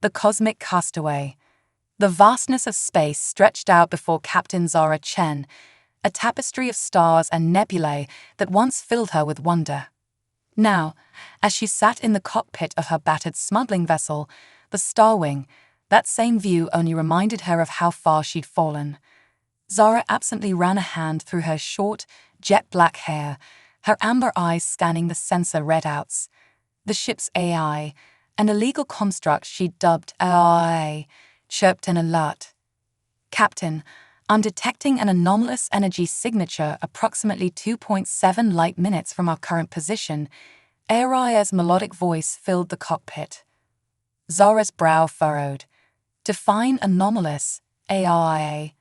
The cosmic castaway. The vastness of space stretched out before Captain Zara Chen, a tapestry of stars and nebulae that once filled her with wonder. Now, as she sat in the cockpit of her battered smuggling vessel, the Starwing, that same view only reminded her of how far she'd fallen. Zara absently ran a hand through her short, jet-black hair, her amber eyes scanning the sensor readouts. The ship's AI, an illegal construct she'd dubbed AI, chirped an alert. "Captain, I'm detecting an anomalous energy signature approximately 2.7 light minutes from our current position." AI's melodic voice filled the cockpit. Zara's brow furrowed. "Define anomalous, AI.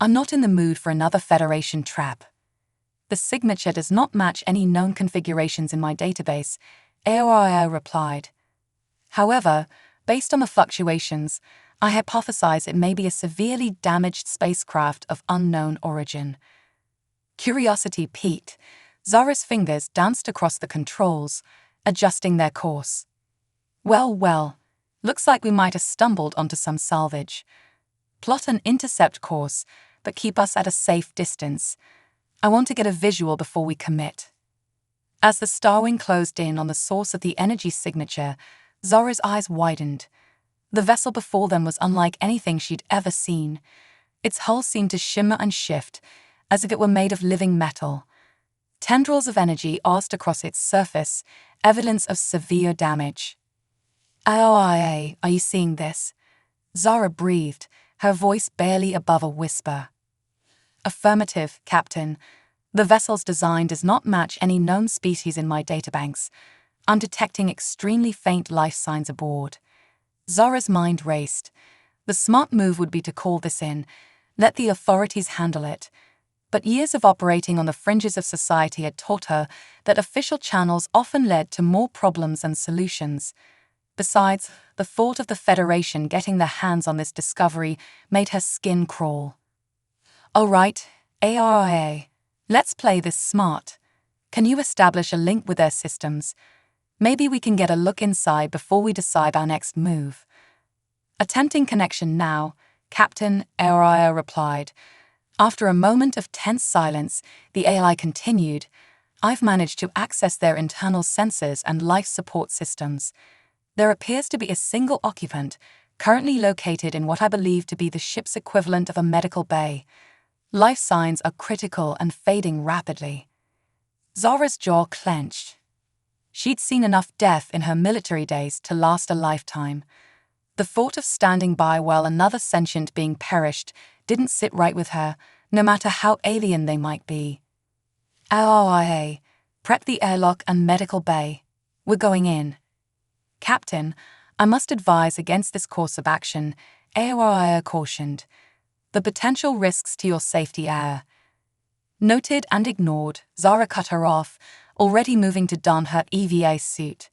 I'm not in the mood for another Federation trap." "The signature does not match any known configurations in my database," AI replied. "However, based on the fluctuations, I hypothesize it may be a severely damaged spacecraft of unknown origin." Curiosity piqued, Zara's fingers danced across the controls, adjusting their course. Well, looks like we might have stumbled onto some salvage. Plot an intercept course, but keep us at a safe distance. I want to get a visual before we commit." As the Starwing closed in on the source of the energy signature, Zara's eyes widened. The vessel before them was unlike anything she'd ever seen. Its hull seemed to shimmer and shift, as if it were made of living metal. Tendrils of energy arced across its surface, evidence of severe damage. "AOIA, are you seeing this?" Zara breathed, her voice barely above a whisper. "Affirmative, Captain. The vessel's design does not match any known species in my databanks. I'm detecting extremely faint life signs aboard." Zara's mind raced. The smart move would be to call this in, let the authorities handle it. But years of operating on the fringes of society had taught her that official channels often led to more problems than solutions. Besides, the thought of the Federation getting their hands on this discovery made her skin crawl. "All right, ARIA, let's play this smart. Can you establish a link with their systems? Maybe we can get a look inside before we decide our next move." "Attempting connection now," Captain ARIA replied. After a moment of tense silence, the AI continued, "I've managed to access their internal sensors and life support systems. There appears to be a single occupant, currently located in what I believe to be the ship's equivalent of a medical bay. Life signs are critical and fading rapidly." Zara's jaw clenched. She'd seen enough death in her military days to last a lifetime. The thought of standing by while another sentient being perished didn't sit right with her, no matter how alien they might be. "AOIA, prep the airlock and medical bay. We're going in." "Captain, I must advise against this course of action," AOIA cautioned. "The potential risks to your safety are." Noted and ignored, Zara cut her off, already moving to don her EVA suit.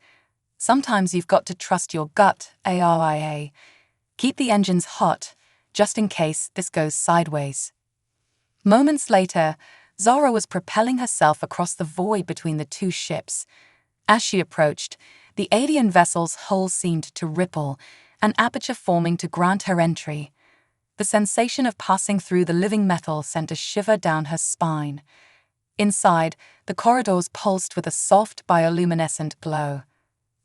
"Sometimes you've got to trust your gut, ARIA. Keep the engines hot, just in case this goes sideways." Moments later, Zara was propelling herself across the void between the two ships. As she approached, the alien vessel's hull seemed to ripple, an aperture forming to grant her entry. The sensation of passing through the living metal sent a shiver down her spine. Inside, the corridors pulsed with a soft bioluminescent glow.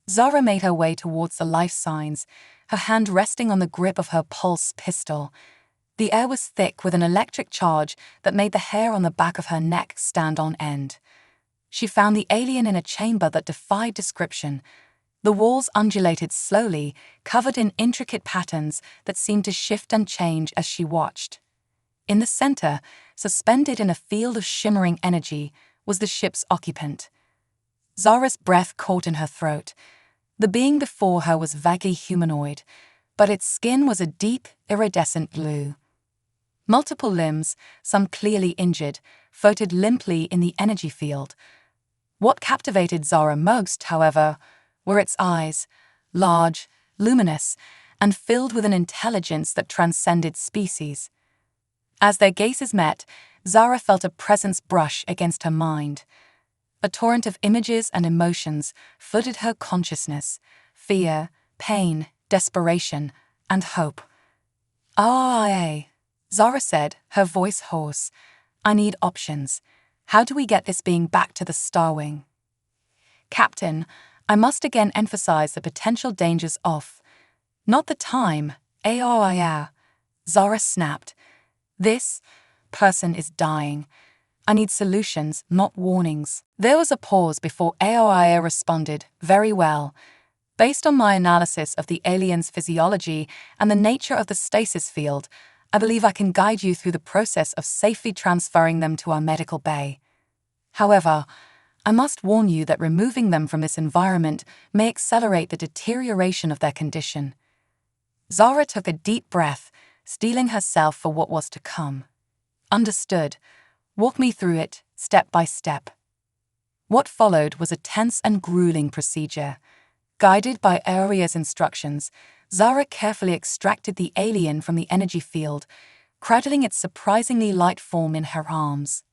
Zara made her way towards the life signs, her hand resting on the grip of her pulse pistol. The air was thick with an electric charge that made the hair on the back of her neck stand on end. She found the alien in a chamber that defied description. The walls undulated slowly, covered in intricate patterns that seemed to shift and change as she watched. In the center, suspended in a field of shimmering energy, was the ship's occupant. Zara's breath caught in her throat. The being before her was vaguely humanoid, but its skin was a deep, iridescent blue. Multiple limbs, some clearly injured, floated limply in the energy field. What captivated Zara most, however, were its eyes, large, luminous, and filled with an intelligence that transcended species. As their gazes met, Zara felt a presence brush against her mind. A torrent of images and emotions flooded her consciousness: fear, pain, desperation, and hope. "RIA," Zara said, her voice hoarse. "I need options. How do we get this being back to the Star Wing?" "Captain, I must again emphasize the potential dangers of..." "Not the time, ARIA," Zara snapped. "This person is dying. I need solutions, not warnings." There was a pause before ARIA responded, "Very well. Based on my analysis of the alien's physiology and the nature of the stasis field, I believe I can guide you through the process of safely transferring them to our medical bay. However, I must warn you that removing them from this environment may accelerate the deterioration of their condition." Zara took a deep breath, steeling herself for what was to come. "Understood. Walk me through it, step by step." What followed was a tense and grueling procedure. Guided by Aria's instructions, Zara carefully extracted the alien from the energy field, cradling its surprisingly light form in her arms.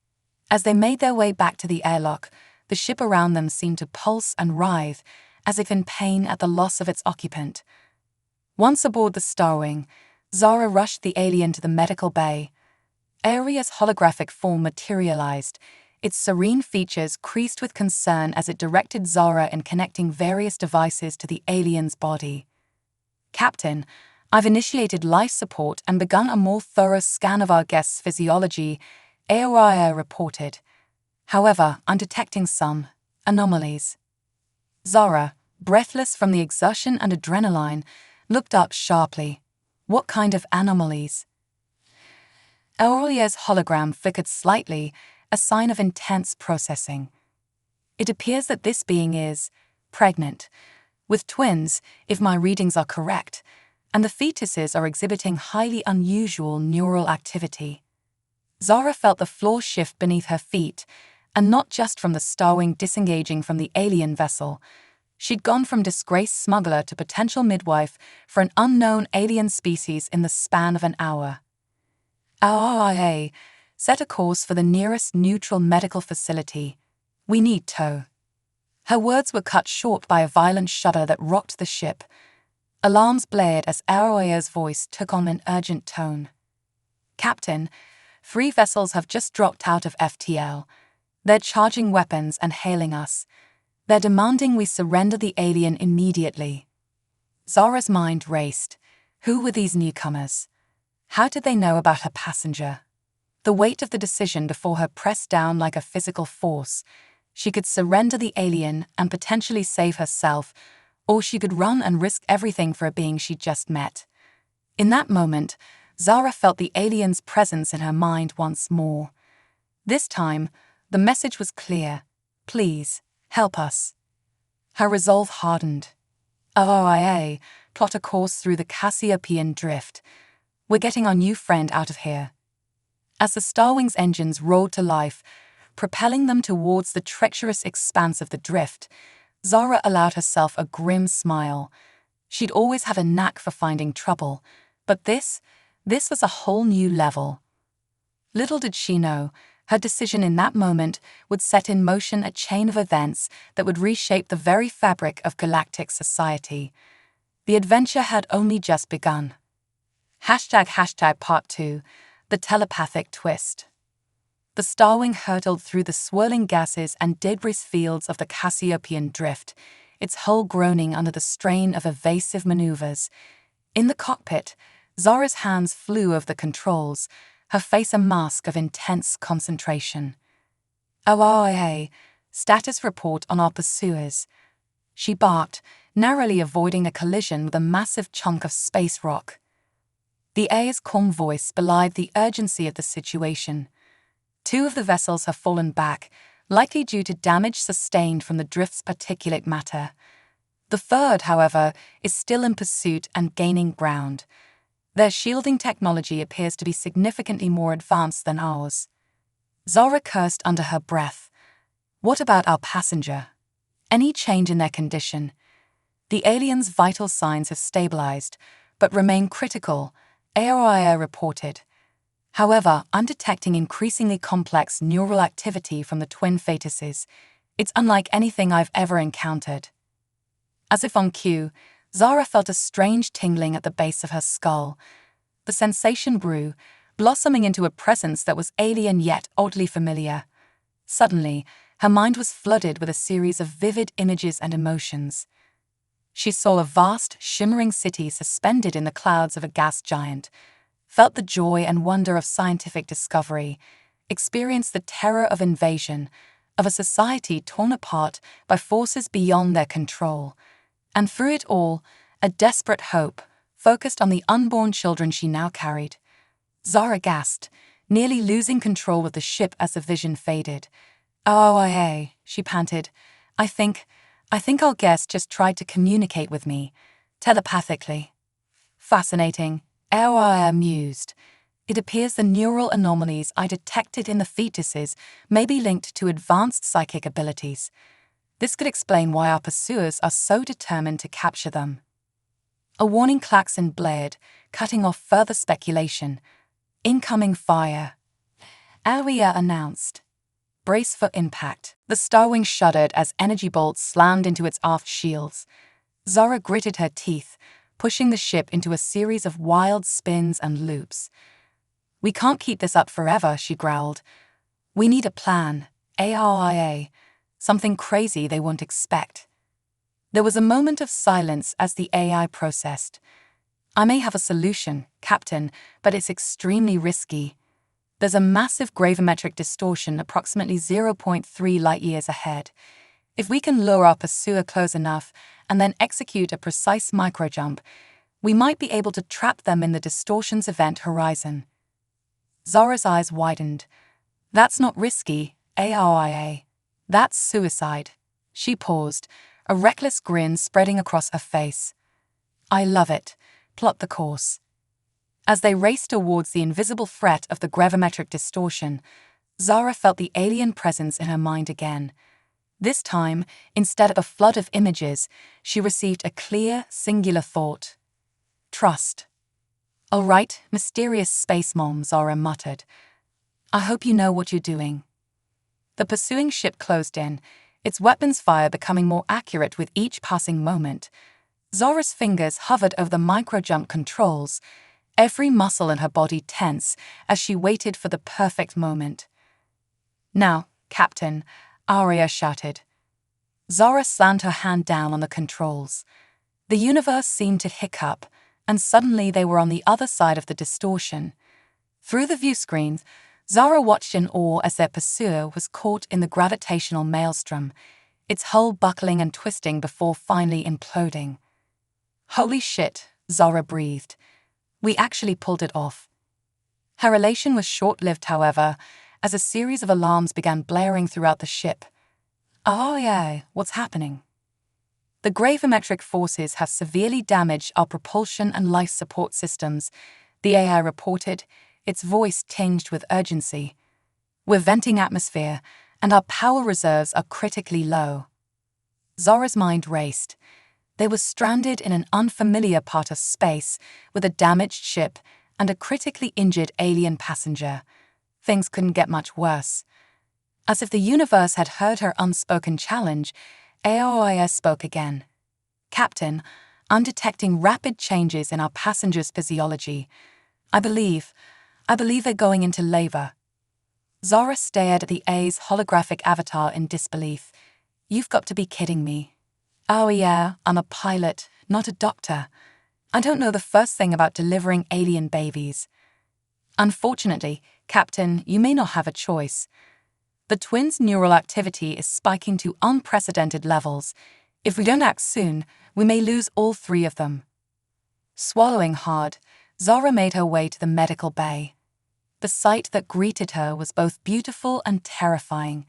As they made their way back to the airlock, the ship around them seemed to pulse and writhe, as if in pain at the loss of its occupant. Once aboard the Star Wing, Zara rushed the alien to the medical bay. Aria's holographic form materialized, its serene features creased with concern as it directed Zara in connecting various devices to the alien's body. "Captain, I've initiated life support and begun a more thorough scan of our guest's physiology," Aria reported. "However, I'm detecting some anomalies." Zara, breathless from the exertion and adrenaline, looked up sharply. "What kind of anomalies?" Aria's hologram flickered slightly, a sign of intense processing. "It appears that this being is pregnant, with twins, if my readings are correct, and the fetuses are exhibiting highly unusual neural activity." Zara felt the floor shift beneath her feet, and not just from the Star Wing disengaging from the alien vessel. She'd gone from disgraced smuggler to potential midwife for an unknown alien species in the span of an hour. "RIA, set a course for the nearest neutral medical facility. We need tow." Her words were cut short by a violent shudder that rocked the ship. Alarms blared as Aria's voice took on an urgent tone. "Captain, 3 vessels have just dropped out of FTL. They're charging weapons and hailing us. They're demanding we surrender the alien immediately." Zara's mind raced. Who were these newcomers? How did they know about her passenger? The weight of the decision before her pressed down like a physical force. She could surrender the alien and potentially save herself, or she could run and risk everything for a being she'd just met. In that moment, Zara felt the alien's presence in her mind once more. This time, the message was clear. "Please, help us." Her resolve hardened. "RIA, plot a course through the Cassiopean drift. We're getting our new friend out of here." As the Star Wing's engines roared to life, propelling them towards the treacherous expanse of the drift, Zara allowed herself a grim smile. She'd always had a knack for finding trouble, but this was a whole new level. Little did she know, her decision in that moment would set in motion a chain of events that would reshape the very fabric of galactic society. The adventure had only just begun. #Part 2, the telepathic twist. The Star Wing hurtled through the swirling gases and debris fields of the Cassiopean drift, its hull groaning under the strain of evasive maneuvers. In the cockpit, Zara's hands flew over the controls, her face a mask of intense concentration. "RIA, status report on our pursuers." She barked, narrowly avoiding a collision with a massive chunk of space rock. The A's calm voice belied the urgency of the situation. 2 of the vessels have fallen back, likely due to damage sustained from the drift's particulate matter. The 3rd, however, is still in pursuit and gaining ground. Their shielding technology appears to be significantly more advanced than ours. Zara cursed under her breath. What about our passenger? Any change in their condition? The alien's vital signs have stabilized, but remain critical, Aria reported. However, I'm detecting increasingly complex neural activity from the twin fetuses. It's unlike anything I've ever encountered. As if on cue, Zara felt a strange tingling at the base of her skull. The sensation grew, blossoming into a presence that was alien yet oddly familiar. Suddenly, her mind was flooded with a series of vivid images and emotions. She saw a vast, shimmering city suspended in the clouds of a gas giant, felt the joy and wonder of scientific discovery, experienced the terror of invasion, of a society torn apart by forces beyond their control, and through it all, a desperate hope focused on the unborn children she now carried. Zara gasped, nearly losing control of the ship as the vision faded. "Oh, hey," she panted. I think our guest just tried to communicate with me, telepathically." "Fascinating," I mused. "It appears the neural anomalies I detected in the fetuses may be linked to advanced psychic abilities. This could explain why our pursuers are so determined to capture them." A warning klaxon blared, cutting off further speculation. "Incoming fire," Aria announced. "Brace for impact." The Starwing shuddered as energy bolts slammed into its aft shields. Zara gritted her teeth, pushing the ship into a series of wild spins and loops. "We can't keep this up forever," she growled. "We need a plan, ARIA, something crazy they won't expect." There was a moment of silence as the AI processed. "I may have a solution, Captain, but it's extremely risky. There's a massive gravimetric distortion approximately 0.3 light-years ahead. If we can lure our pursuer close enough and then execute a precise microjump, we might be able to trap them in the distortion's event horizon." Zara's eyes widened. "That's not risky, ARIA. That's suicide." She paused, a reckless grin spreading across her face. "I love it. Plot the course." As they raced towards the invisible threat of the gravimetric distortion, Zara felt the alien presence in her mind again. This time, instead of a flood of images, she received a clear, singular thought. "Trust." "All right, mysterious space mom," Zara muttered. "I hope you know what you're doing." The pursuing ship closed in, its weapons fire becoming more accurate with each passing moment. Zara's fingers hovered over the microjump controls, every muscle in her body tense as she waited for the perfect moment. "Now, Captain," Aria shouted. Zara slammed her hand down on the controls. The universe seemed to hiccup, and suddenly they were on the other side of the distortion. Through the view screens, Zara watched in awe as their pursuer was caught in the gravitational maelstrom, its hull buckling and twisting before finally imploding. "Holy shit," Zara breathed. "We actually pulled it off." Her elation was short-lived, however, as a series of alarms began blaring throughout the ship. "Oh yeah, what's happening?" "The gravimetric forces have severely damaged our propulsion and life support systems," the AI reported, its voice tinged with urgency. "We're venting atmosphere, and our power reserves are critically low." Zara's mind raced. They were stranded in an unfamiliar part of space with a damaged ship and a critically injured alien passenger. Things couldn't get much worse. As if the universe had heard her unspoken challenge, AOIS spoke again. "Captain, I'm detecting rapid changes in our passenger's physiology. I believe they're going into labor." Zara stared at the A's holographic avatar in disbelief. "You've got to be kidding me." "Oh yeah, I'm a pilot, not a doctor. I don't know the first thing about delivering alien babies." "Unfortunately, Captain, you may not have a choice. The twins' neural activity is spiking to unprecedented levels. If we don't act soon, we may lose all three of them." Swallowing hard, Zara made her way to the medical bay. The sight that greeted her was both beautiful and terrifying.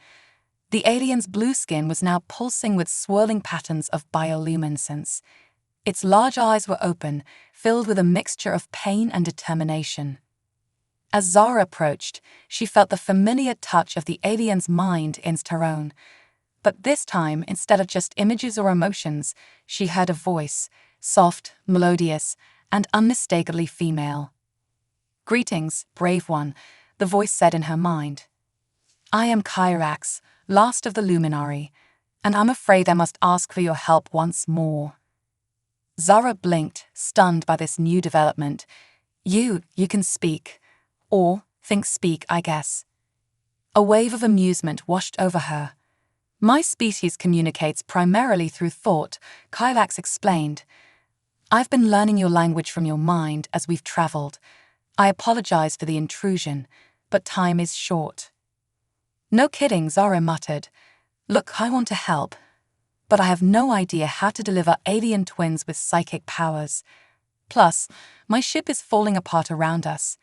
The alien's blue skin was now pulsing with swirling patterns of bioluminescence. Its large eyes were open, filled with a mixture of pain and determination. As Zara approached, she felt the familiar touch of the alien's mind against her own. But this time, instead of just images or emotions, she heard a voice, soft, melodious, and unmistakably female. "Greetings, brave one," the voice said in her mind. "I am Kyrax, last of the Luminary, and I'm afraid I must ask for your help once more." Zara blinked, stunned by this new development. You can speak. Or, think speak, I guess. A wave of amusement washed over her. My species communicates primarily through thought, Kylax explained. I've been learning your language from your mind as we've traveled. I apologize for the intrusion, but time is short. No kidding, Zara muttered. Look, I want to help, but I have no idea how to deliver alien twins with psychic powers. Plus, my ship is falling apart around us.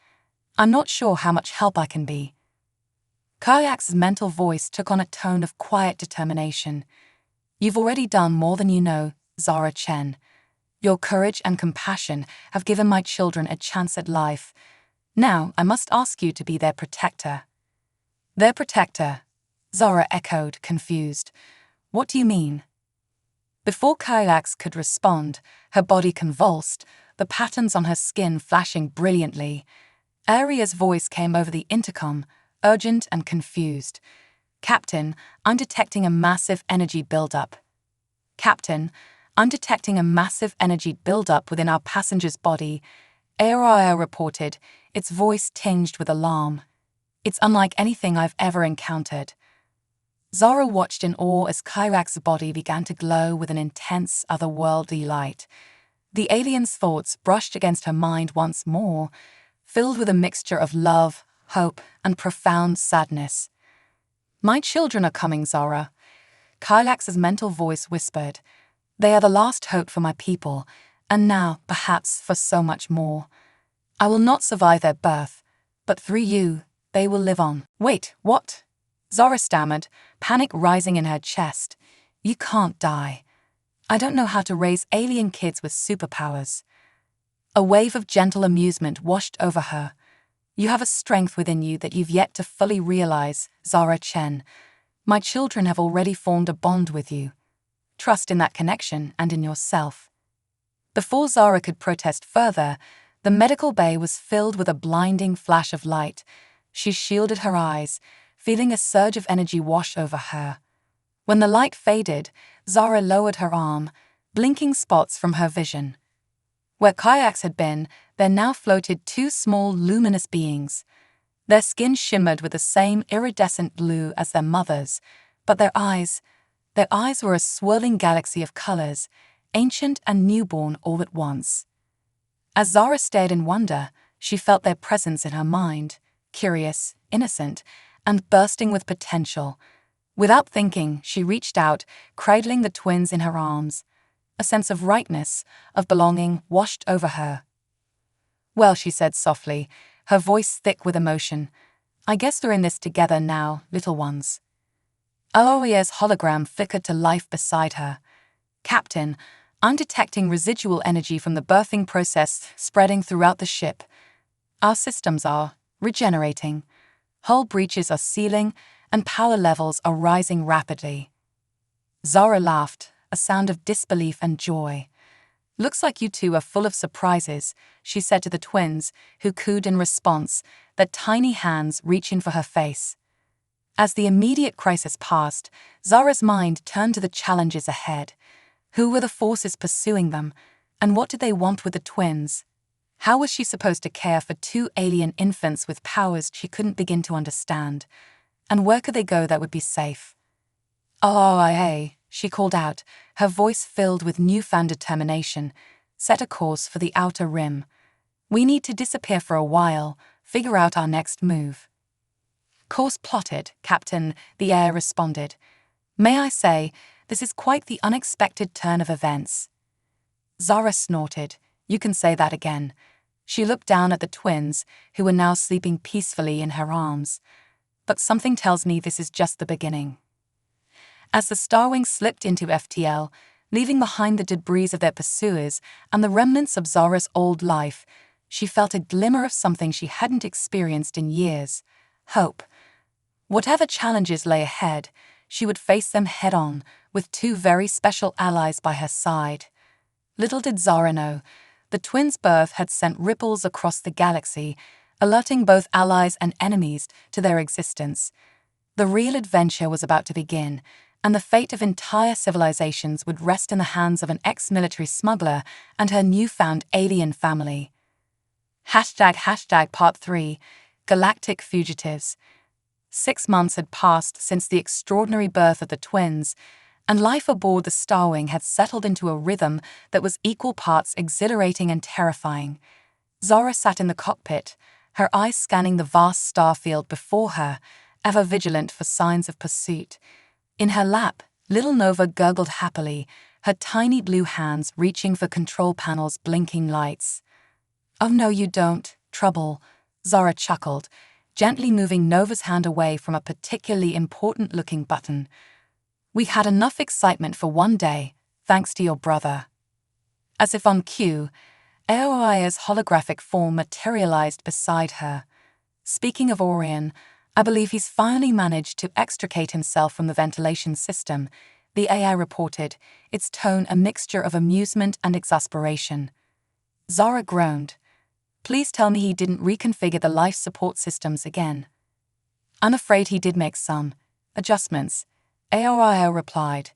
I'm not sure how much help I can be. Kayak's mental voice took on a tone of quiet determination. You've already done more than you know, Zara Chen. Your courage and compassion have given my children a chance at life. Now I must ask you to be their protector. Their protector? Zara echoed, confused. What do you mean? Before Kylax could respond, her body convulsed, the patterns on her skin flashing brilliantly. Aria's voice came over the intercom, urgent and confused. Captain, I'm detecting a massive energy buildup. Captain, I'm detecting a massive energy buildup within our passenger's body. Aria reported, its voice tinged with alarm. It's unlike anything I've ever encountered. Zara watched in awe as Kyrax's body began to glow with an intense, otherworldly light. The alien's thoughts brushed against her mind once more, filled with a mixture of love, hope, and profound sadness. My children are coming, Zara. Kylax's mental voice whispered. They are the last hope for my people, and now, perhaps, for so much more. I will not survive their birth, but through you, they will live on. Wait, what? Zara stammered, panic rising in her chest. You can't die. I don't know how to raise alien kids with superpowers. A wave of gentle amusement washed over her. You have a strength within you that you've yet to fully realize, Zara Chen. My children have already formed a bond with you. Trust in that connection and in yourself. Before Zara could protest further, the medical bay was filled with a blinding flash of light. She shielded her eyes, feeling a surge of energy wash over her. When the light faded, Zara lowered her arm, blinking spots from her vision. Where Kayaks had been, there now floated two small luminous beings. Their skin shimmered with the same iridescent blue as their mother's, but their eyes were a swirling galaxy of colors, ancient and newborn all at once. As Zara stared in wonder, she felt their presence in her mind, curious, innocent, and bursting with potential. Without thinking, she reached out, cradling the twins in her arms. A sense of rightness, of belonging, washed over her. Well, she said softly, her voice thick with emotion, I guess we're in this together now, little ones. Aloia's hologram flickered to life beside her. Captain, I'm detecting residual energy from the birthing process spreading throughout the ship. Our systems are regenerating. Hull breaches are sealing, and power levels are rising rapidly. Zara laughed, a sound of disbelief and joy. Looks like you two are full of surprises, she said to the twins, who cooed in response, their tiny hands reaching for her face. As the immediate crisis passed, Zara's mind turned to the challenges ahead. Who were the forces pursuing them, and what did they want with the twins? How was she supposed to care for two alien infants with powers she couldn't begin to understand? And where could they go that would be safe? "RIA," she called out, her voice filled with newfound determination. Set a course for the outer rim. We need to disappear for a while, figure out our next move. Course plotted, Captain, the air responded. May I say, this is quite the unexpected turn of events. Zara snorted. You can say that again. She looked down at the twins, who were now sleeping peacefully in her arms. But something tells me this is just the beginning. As the Starwing slipped into FTL, leaving behind the debris of their pursuers and the remnants of Zara's old life, she felt a glimmer of something she hadn't experienced in years. Hope. Whatever challenges lay ahead, she would face them head-on, with two very special allies by her side. Little did Zara know, the twins' birth had sent ripples across the galaxy, alerting both allies and enemies to their existence. The real adventure was about to begin, and the fate of entire civilizations would rest in the hands of an ex-military smuggler and her newfound alien family. Part 3. Galactic Fugitives. 6 months had passed since the extraordinary birth of the twins, and life aboard the Starwing had settled into a rhythm that was equal parts exhilarating and terrifying. Zara sat in the cockpit, her eyes scanning the vast starfield before her, ever vigilant for signs of pursuit. In her lap, little Nova gurgled happily, her tiny blue hands reaching for control panel's blinking lights. "Oh no you don't, Trouble," Zara chuckled, gently moving Nova's hand away from a particularly important-looking button. "We had enough excitement for one day, thanks to your brother." As if on cue, Aoia's holographic form materialized beside her. "Speaking of Orion, I believe he's finally managed to extricate himself from the ventilation system," the AI reported, its tone a mixture of amusement and exasperation. Zara groaned. "Please tell me he didn't reconfigure the life support systems again." "I'm afraid he did make some adjustments," Aoia replied.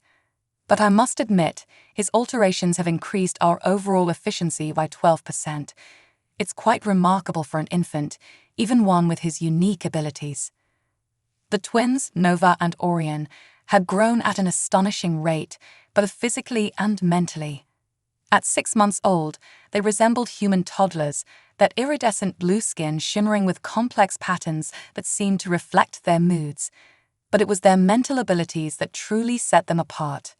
"But I must admit, his alterations have increased our overall efficiency by 12%. It's quite remarkable for an infant, even one with his unique abilities." The twins, Nova and Orion, had grown at an astonishing rate, both physically and mentally. At 6 months old, they resembled human toddlers, that iridescent blue skin shimmering with complex patterns that seemed to reflect their moods. But it was their mental abilities that truly set them apart.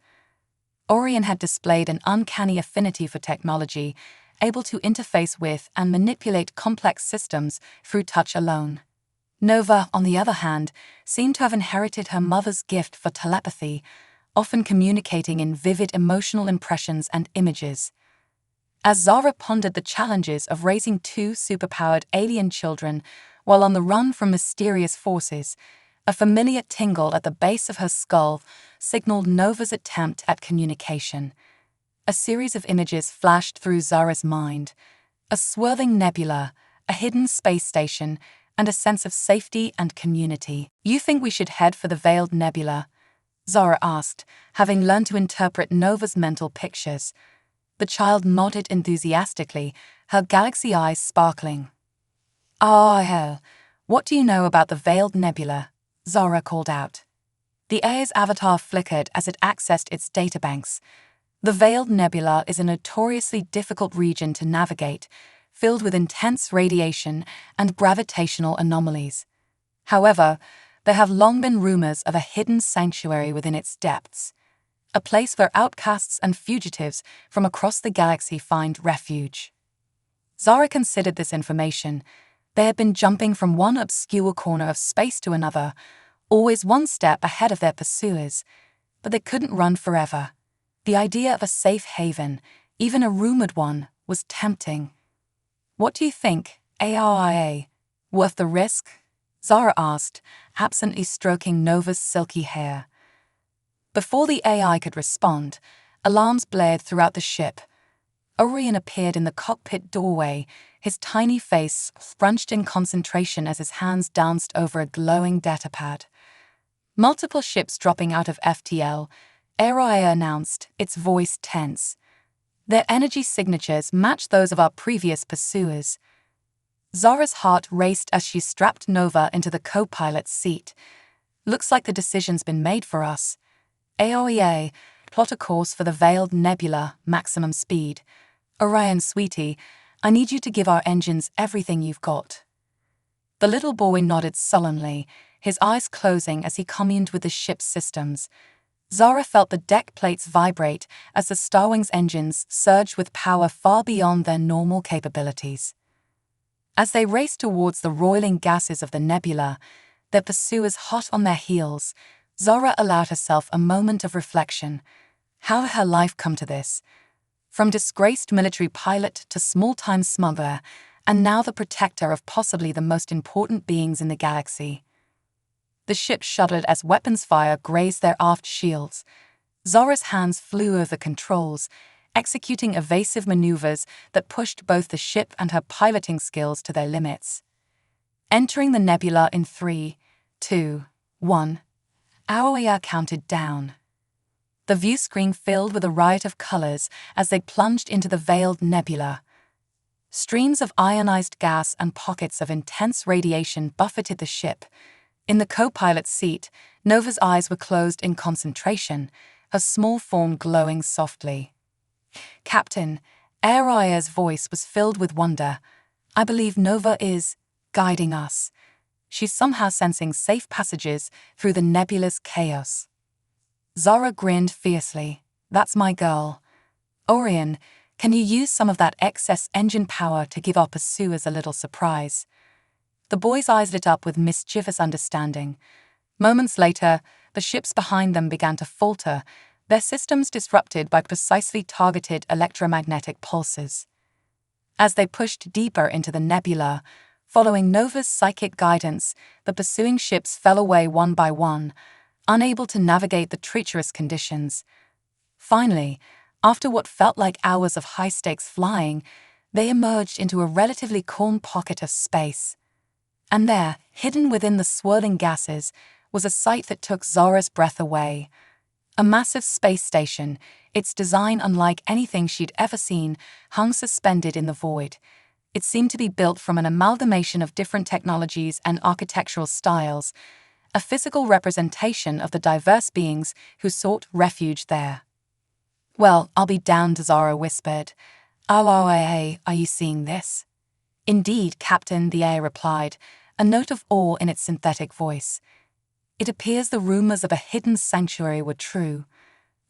Orion had displayed an uncanny affinity for technology, able to interface with and manipulate complex systems through touch alone. Nova, on the other hand, seemed to have inherited her mother's gift for telepathy, often communicating in vivid emotional impressions and images. As Zara pondered the challenges of raising 2 superpowered alien children while on the run from mysterious forces, a familiar tingle at the base of her skull signaled Nova's attempt at communication. A series of images flashed through Zara's mind: a swirling nebula, a hidden space station, and a sense of safety and community. "You think we should head for the Veiled Nebula?" Zara asked, having learned to interpret Nova's mental pictures. The child nodded enthusiastically, her galaxy eyes sparkling. "Oh, hell, what do you know about the Veiled Nebula?" Zara called out. The AI's avatar flickered as it accessed its databanks. The Veiled Nebula is a notoriously difficult region to navigate, filled with intense radiation and gravitational anomalies. However, there have long been rumors of a hidden sanctuary within its depths, a place where outcasts and fugitives from across the galaxy find refuge. Zara considered this information. They had been jumping from one obscure corner of space to another, always one step ahead of their pursuers, but they couldn't run forever. The idea of a safe haven, even a rumored one, was tempting. "What do you think, ARIA? Worth the risk?" Zara asked, absently stroking Nova's silky hair. Before the AI could respond, alarms blared throughout the ship. Orion appeared in the cockpit doorway, his tiny face scrunched in concentration as his hands danced over a glowing datapad. Multiple ships dropping out of FTL, ARIA announced, its voice tense. Their energy signatures matched those of our previous pursuers. Zara's heart raced as she strapped Nova into the co-pilot's seat. "Looks like the decision's been made for us. AOEA, plot a course for the Veiled Nebula, maximum speed. Orion, sweetie, I need you to give our engines everything you've got." The little boy nodded sullenly, his eyes closing as he communed with the ship's systems. Zara felt the deck plates vibrate as the Starwing's engines surged with power far beyond their normal capabilities. As they raced towards the roiling gases of the nebula, their pursuers hot on their heels, Zara allowed herself a moment of reflection. How had her life come to this? From disgraced military pilot to small-time smuggler, and now the protector of possibly the most important beings in the galaxy. The ship shuddered as weapons fire grazed their aft shields. Zara's hands flew over the controls, executing evasive maneuvers that pushed both the ship and her piloting skills to their limits. Entering the nebula in 3, 2, 1. Aoya counted down. The view screen filled with a riot of colors as they plunged into the veiled nebula. Streams of ionized gas and pockets of intense radiation buffeted the ship. In the co-pilot's seat, Nova's eyes were closed in concentration, her small form glowing softly. "Captain," Aoya's voice was filled with wonder. "I believe Nova is guiding us. She's somehow sensing safe passages through the nebula's chaos." Zara grinned fiercely. "That's my girl. Orion, can you use some of that excess engine power to give our pursuers a little surprise?" The boy's eyes lit up with mischievous understanding. Moments later, the ships behind them began to falter, their systems disrupted by precisely targeted electromagnetic pulses. As they pushed deeper into the nebula, following Nova's psychic guidance, the pursuing ships fell away one by one, unable to navigate the treacherous conditions. Finally, after what felt like hours of high-stakes flying, they emerged into a relatively calm pocket of space. And there, hidden within the swirling gases, was a sight that took Zara's breath away. A massive space station, its design unlike anything she'd ever seen, hung suspended in the void. It seemed to be built from an amalgamation of different technologies and architectural styles, a physical representation of the diverse beings who sought refuge there. "Well, I'll be damned," Zara whispered. "Are you seeing this?" "Indeed, Captain," the A replied, a note of awe in its synthetic voice. "It appears the rumors of a hidden sanctuary were true.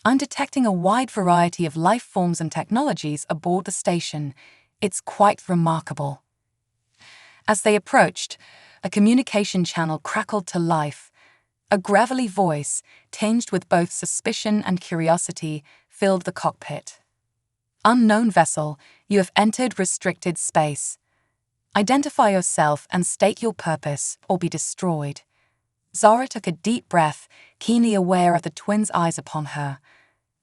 I'm detecting a wide variety of life forms and technologies aboard the station. It's quite remarkable." As they approached, a communication channel crackled to life. A gravelly voice, tinged with both suspicion and curiosity, filled the cockpit. "Unknown vessel, you have entered restricted space. Identify yourself and state your purpose, or be destroyed." Zara took a deep breath, keenly aware of the twins' eyes upon her.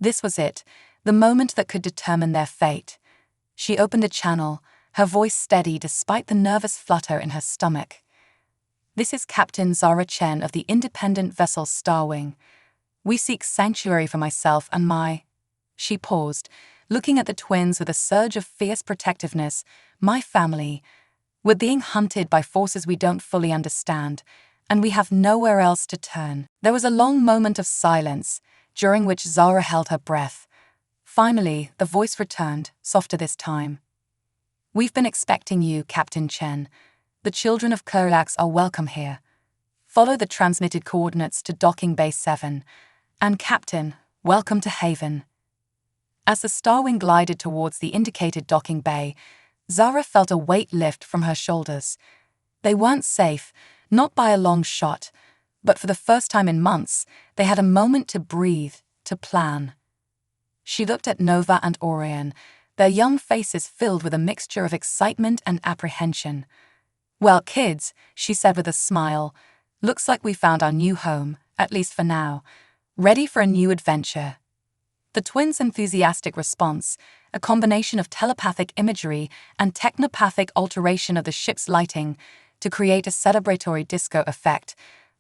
This was it, the moment that could determine their fate. She opened a channel, her voice steady despite the nervous flutter in her stomach. "This is Captain Zara Chen of the independent vessel Starwing. We seek sanctuary for myself and my—" She paused, looking at the twins with a surge of fierce protectiveness. "My family. We're being hunted by forces we don't fully understand, and we have nowhere else to turn." There was a long moment of silence, during which Zara held her breath. Finally, the voice returned, softer this time. "We've been expecting you, Captain Chen. The children of Kurlax are welcome here. Follow the transmitted coordinates to Docking Bay 7. And Captain, welcome to Haven." As the Starwing glided towards the indicated docking bay, Zara felt a weight lift from her shoulders. They weren't safe, not by a long shot, but for the first time in months, they had a moment to breathe, to plan. She looked at Nova and Orion, their young faces filled with a mixture of excitement and apprehension. "Well, kids," she said with a smile, "looks like we found our new home, at least for now. Ready for a new adventure." The twins' enthusiastic response, a combination of telepathic imagery and technopathic alteration of the ship's lighting to create a celebratory disco effect,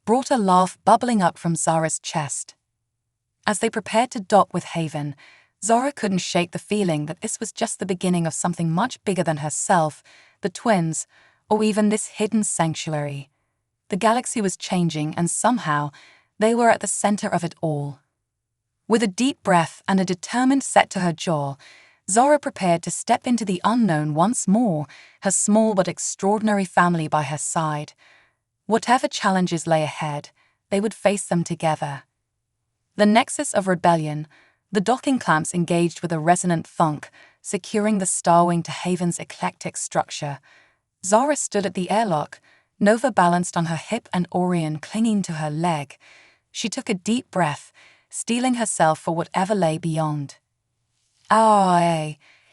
brought a laugh bubbling up from Zara's chest. As they prepared to dock with Haven, Zara couldn't shake the feeling that this was just the beginning of something much bigger than herself, the twins, or even this hidden sanctuary. The galaxy was changing, and somehow, they were at the center of it all. With a deep breath and a determined set to her jaw, Zara prepared to step into the unknown once more, her small but extraordinary family by her side. Whatever challenges lay ahead, they would face them together. The nexus of rebellion, the docking clamps engaged with a resonant thunk, securing the Starwing to Haven's eclectic structure. Zara stood at the airlock, Nova balanced on her hip and Orion clinging to her leg. She took a deep breath, steeling herself for whatever lay beyond.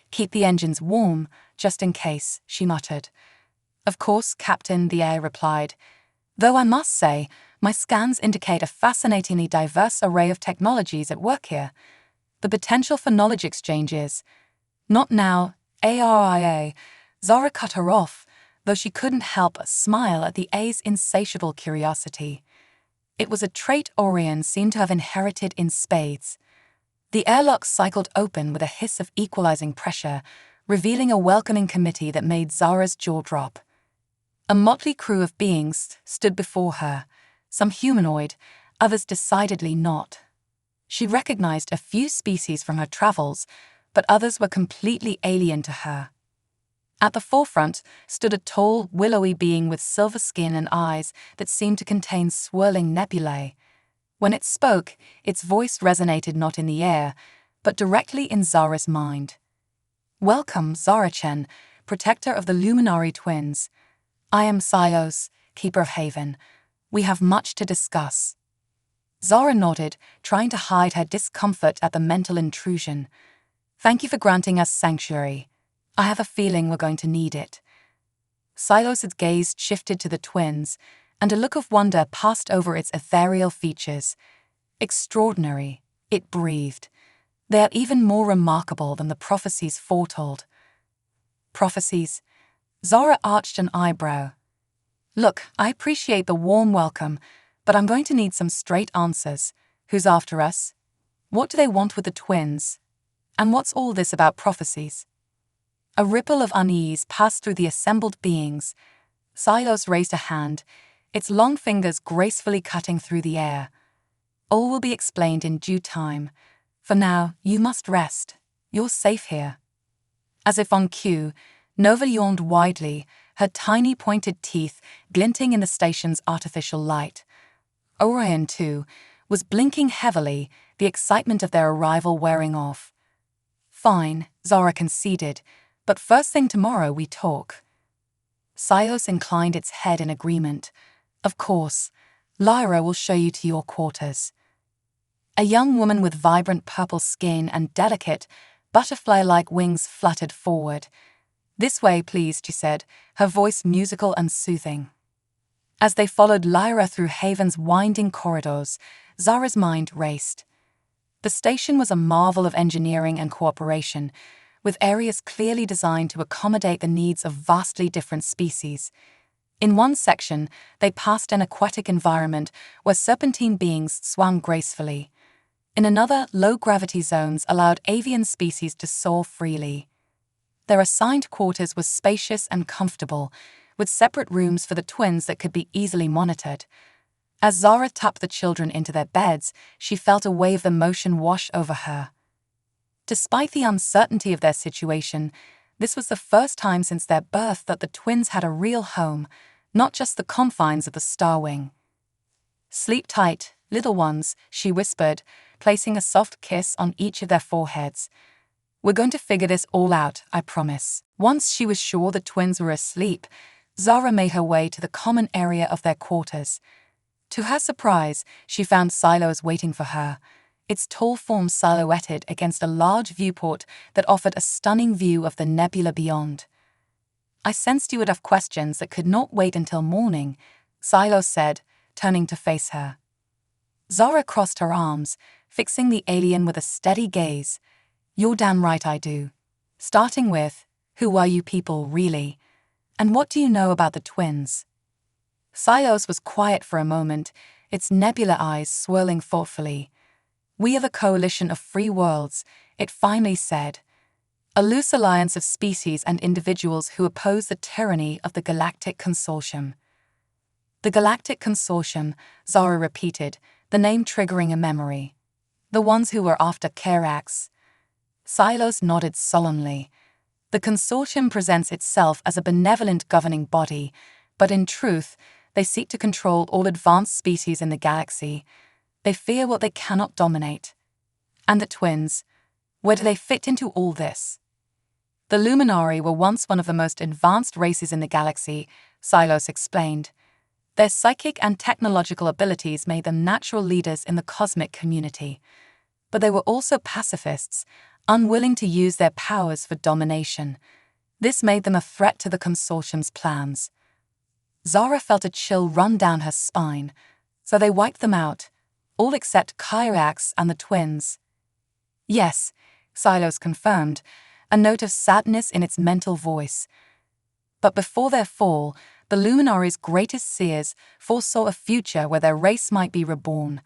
Keep the engines warm, just in case," she muttered. "Of course, Captain," the air replied. "Though I must say, my scans indicate a fascinatingly diverse array of technologies at work here. The potential for knowledge exchanges—" "Not now, ARIA," Zara cut her off, though she couldn't help but smile at the A's insatiable curiosity. It was a trait Orion seemed to have inherited in spades. The airlock cycled open with a hiss of equalizing pressure, revealing a welcoming committee that made Zara's jaw drop. A motley crew of beings stood before her, some humanoid, others decidedly not. She recognized a few species from her travels, but others were completely alien to her. At the forefront stood a tall, willowy being with silver skin and eyes that seemed to contain swirling nebulae. When it spoke, its voice resonated not in the air, but directly in Zara's mind. "Welcome, Zara-Chen, protector of the Luminary twins. I am Silos, keeper of Haven. We have much to discuss." Zara nodded, trying to hide her discomfort at the mental intrusion. "Thank you for granting us sanctuary. I have a feeling we're going to need it." Silos' gaze shifted to the twins, and a look of wonder passed over its ethereal features. "Extraordinary," it breathed. "They are even more remarkable than the prophecies foretold." "Prophecies?" Zara arched an eyebrow. "Look, I appreciate the warm welcome, but I'm going to need some straight answers. Who's after us? What do they want with the twins? And what's all this about prophecies?" A ripple of unease passed through the assembled beings. Silos raised a hand, its long fingers gracefully cutting through the air. "All will be explained in due time. For now, you must rest. You're safe here." As if on cue, Nova yawned widely, her tiny pointed teeth glinting in the station's artificial light. Orion, too, was blinking heavily, the excitement of their arrival wearing off. "Fine," Zara conceded, "but first thing tomorrow we talk." Silos inclined its head in agreement. "Of course. Lyra will show you to your quarters." A young woman with vibrant purple skin and delicate, butterfly-like wings fluttered forward. "This way, please," she said, her voice musical and soothing. As they followed Lyra through Haven's winding corridors, Zara's mind raced. The station was a marvel of engineering and cooperation, with areas clearly designed to accommodate the needs of vastly different species. In one section, they passed an aquatic environment where serpentine beings swam gracefully. In another, low-gravity zones allowed avian species to soar freely. Their assigned quarters were spacious and comfortable, with separate rooms for the twins that could be easily monitored. As Zara tucked the children into their beds, she felt a wave of emotion wash over her. Despite the uncertainty of their situation, this was the first time since their birth that the twins had a real home, not just the confines of the Star Wing. "Sleep tight, little ones," she whispered, placing a soft kiss on each of their foreheads. "We're going to figure this all out, I promise." Once she was sure the twins were asleep, Zara made her way to the common area of their quarters. To her surprise, she found Silos waiting for her, its tall form silhouetted against a large viewport that offered a stunning view of the nebula beyond. "I sensed you would have questions that could not wait until morning," Silos said, turning to face her. Zara crossed her arms, fixing the alien with a steady gaze. "You're damn right I do. Starting with, who are you people really? And what do you know about the twins?" Silos was quiet for a moment, its nebula eyes swirling thoughtfully. "We are the coalition of free worlds," it finally said. "A loose alliance of species and individuals who oppose the tyranny of the Galactic Consortium." "The Galactic Consortium," Zara repeated, the name triggering a memory. "The ones who were after Karax." Silos nodded solemnly. "The consortium presents itself as a benevolent governing body, but in truth, they seek to control all advanced species in the galaxy. They fear what they cannot dominate." "And the twins, where do they fit into all this?" "The Luminari were once one of the most advanced races in the galaxy," Silos explained. "Their psychic and technological abilities made them natural leaders in the cosmic community. But they were also pacifists, unwilling to use their powers for domination. This made them a threat to the consortium's plans." Zara felt a chill run down her spine, so they wiped them out, all except Kyrax and the twins. "Yes," Silos confirmed, a note of sadness in its mental voice. "But before their fall, The Luminaries' greatest seers foresaw a future where their race might be reborn.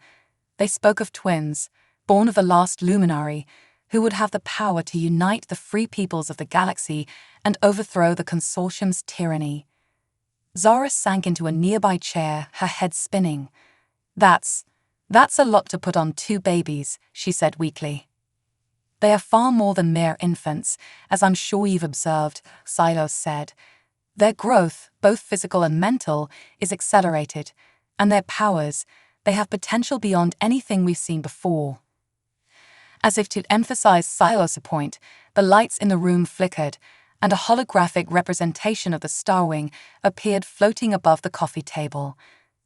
They spoke of twins, born of the last Luminary, who would have the power to unite the free peoples of the galaxy and overthrow the Consortium's tyranny. Zara sank into a nearby chair, her head spinning. That's a lot to put on two babies, she said weakly. They are far more than mere infants, as I'm sure you've observed, Silos said. Their growth, both physical and mental, is accelerated, and their powers, they have potential beyond anything we've seen before. As if to emphasize Silos' point, the lights in the room flickered, and a holographic representation of the Starwing appeared floating above the coffee table.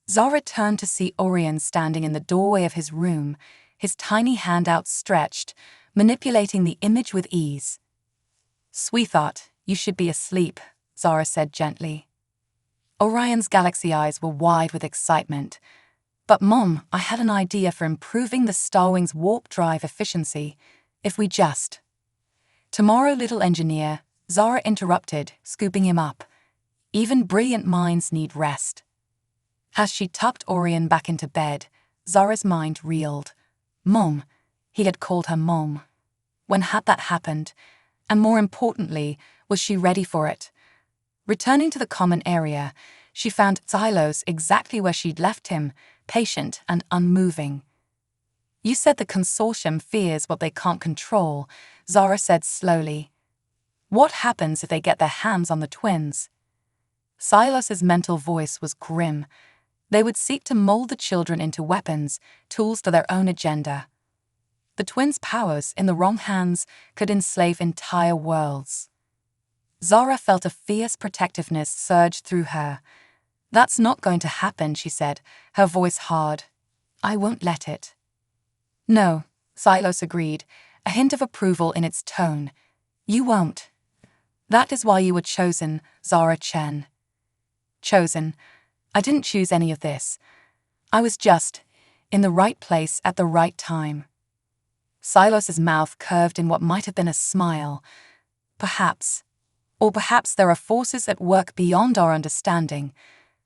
Zara turned to see Orion standing in the doorway of his room, his tiny hand outstretched, manipulating the image with ease. "Sweetheart, you should be asleep," Zara said gently. Orion's galaxy eyes were wide with excitement. "But Mom, I had an idea for improving the Starwing's warp drive efficiency, if we just—" "Tomorrow, little engineer," Zara interrupted, scooping him up. "Even brilliant minds need rest." As she tucked Orion back into bed, Zara's mind reeled. Mom. He had called her Mom. When had that happened? And more importantly, was she ready for it? Returning to the common area, she found Silos exactly where she'd left him, patient and unmoving. "You said the Consortium fears what they can't control," Zara said slowly. "What happens if they get their hands on the twins?" Silas's mental voice was grim. They would seek to mold the children into weapons, tools to their own agenda. The twins' powers, in the wrong hands, could enslave entire worlds. Zara felt a fierce protectiveness surge through her. "That's not going to happen," she said, her voice hard. "I won't let it." "No," Silos agreed, a hint of approval in its tone. "You won't. That is why you were chosen, Zara Chen." "Chosen? I didn't choose any of this. I was just in the right place at the right time." Silos's mouth curved in what might have been a smile. "Perhaps. Or perhaps there are forces at work beyond our understanding.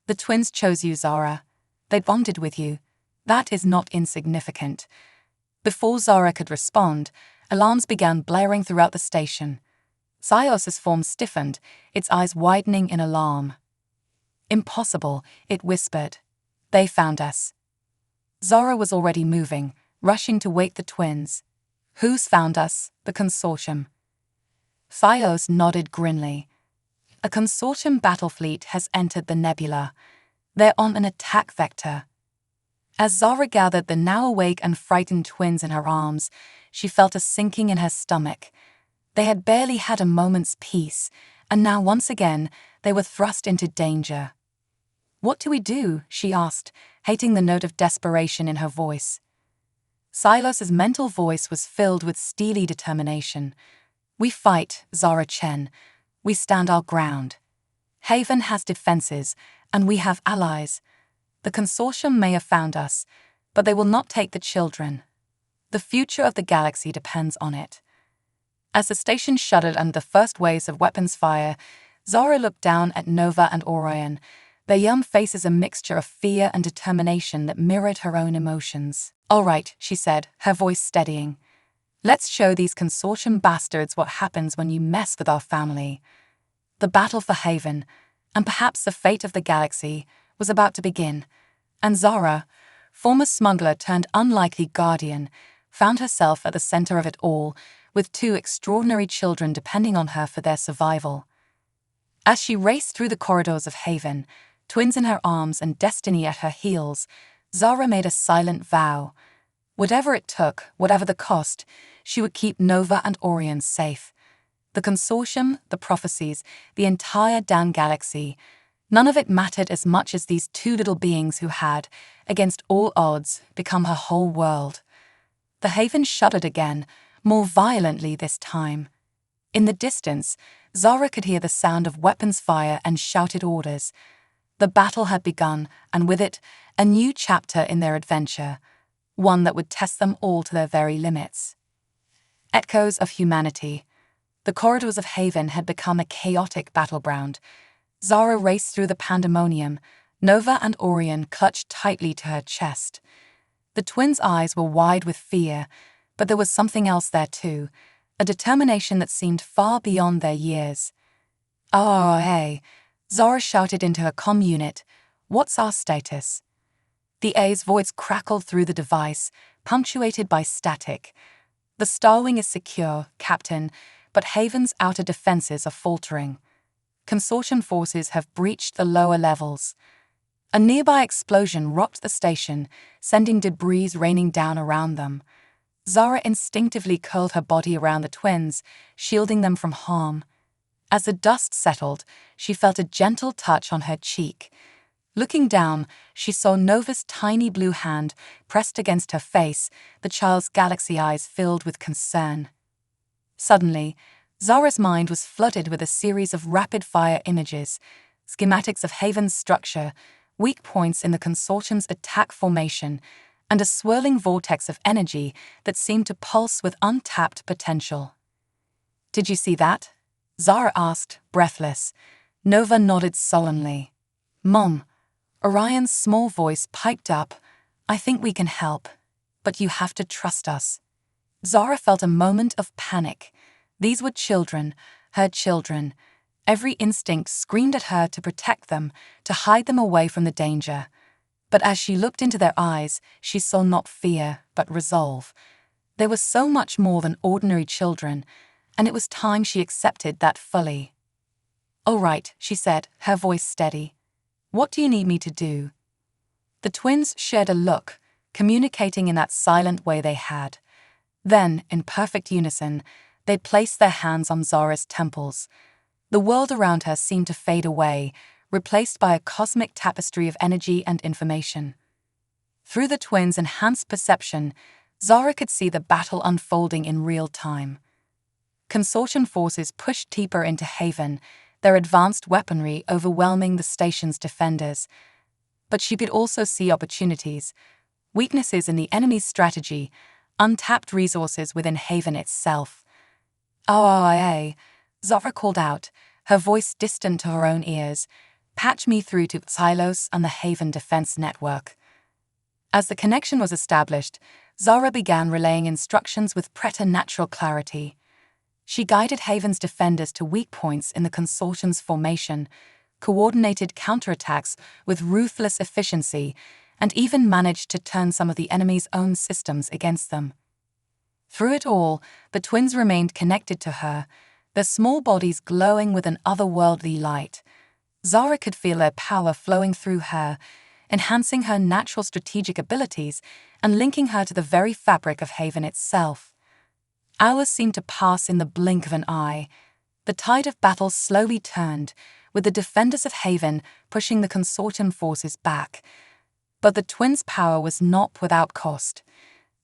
The twins chose you, Zara. They bonded with you. That is not insignificant." Before Zara could respond, alarms began blaring throughout the station. Silos's form stiffened, its eyes widening in alarm. "Impossible," it whispered. "They found us." Zara was already moving, rushing to wake the twins. "Who's found us?" "The Consortium." Silos nodded grimly. "A Consortium battle fleet has entered the nebula. They're on an attack vector." As Zara gathered the now awake and frightened twins in her arms, she felt a sinking in her stomach. They had barely had a moment's peace, and now once again they were thrust into danger. "What do we do?" she asked, hating the note of desperation in her voice. Silos's mental voice was filled with steely determination. "We fight, Zara Chen. We stand our ground. Haven has defenses, and we have allies. The Consortium may have found us, but they will not take the children. The future of the galaxy depends on it." As the station shuddered under the first waves of weapons fire, Zara looked down at Nova and Orion, their young faces a mixture of fear and determination that mirrored her own emotions. "All right," she said, her voice steadying. "Let's show these Consortium bastards what happens when you mess with our family." The battle for Haven, and perhaps the fate of the galaxy, was about to begin, and Zara, former smuggler turned unlikely guardian, found herself at the center of it all, with two extraordinary children depending on her for their survival. As she raced through the corridors of Haven, twins in her arms and destiny at her heels, Zara made a silent vow. Whatever it took, whatever the cost, she would keep Nova and Orion safe. The Consortium, the prophecies, the entire damn galaxy, none of it mattered as much as these two little beings who had, against all odds, become her whole world. The Haven shuddered again, more violently this time. In the distance, Zara could hear the sound of weapons fire and shouted orders. The battle had begun, and with it, a new chapter in their adventure, one that would test them all to their very limits. Echoes of humanity. The corridors of Haven had become a chaotic battleground. Zara raced through the pandemonium, Nova and Orion clutched tightly to her chest. The twins' eyes were wide with fear, but there was something else there too, a determination that seemed far beyond their years. "Oh, hey," Zara shouted into her comm unit. "What's our status?" The A's voice crackled through the device, punctuated by static. "The Starwing is secure, Captain, but Haven's outer defenses are faltering. Consortium forces have breached the lower levels." A nearby explosion rocked the station, sending debris raining down around them. Zara instinctively curled her body around the twins, shielding them from harm. As the dust settled, she felt a gentle touch on her cheek. Looking down, she saw Nova's tiny blue hand pressed against her face, the child's galaxy eyes filled with concern. Suddenly, Zara's mind was flooded with a series of rapid-fire images, schematics of Haven's structure, weak points in the Consortium's attack formation, and a swirling vortex of energy that seemed to pulse with untapped potential. "Did you see that?" Zara asked, breathless. Nova nodded sullenly. "Mom," Orion's small voice piped up, "I think we can help, but you have to trust us." Zara felt a moment of panic. These were children, her children. Every instinct screamed at her to protect them, to hide them away from the danger. But as she looked into their eyes, she saw not fear, but resolve. They were so much more than ordinary children, and it was time she accepted that fully. "All right," she said, her voice steady. "What do you need me to do?" The twins shared a look, communicating in that silent way they had. Then, in perfect unison, they placed their hands on Zara's temples. The world around her seemed to fade away, replaced by a cosmic tapestry of energy and information. Through the twins' enhanced perception, Zara could see the battle unfolding in real time. Consortium forces pushed deeper into Haven, their advanced weaponry overwhelming the station's defenders. But she could also see opportunities, weaknesses in the enemy's strategy, untapped resources within Haven itself. "Oh, Zara called out, her voice distant to her own ears. "Patch me through to Xylos and the Haven Defense Network." As the connection was established, Zara began relaying instructions with preternatural clarity. She guided Haven's defenders to weak points in the Consortium's formation, coordinated counterattacks with ruthless efficiency, and even managed to turn some of the enemy's own systems against them. Through it all, the twins remained connected to her, their small bodies glowing with an otherworldly light. Zara could feel their power flowing through her, enhancing her natural strategic abilities and linking her to the very fabric of Haven itself. Hours seemed to pass in the blink of an eye. The tide of battle slowly turned, with the defenders of Haven pushing the Consortium forces back. But the twins' power was not without cost.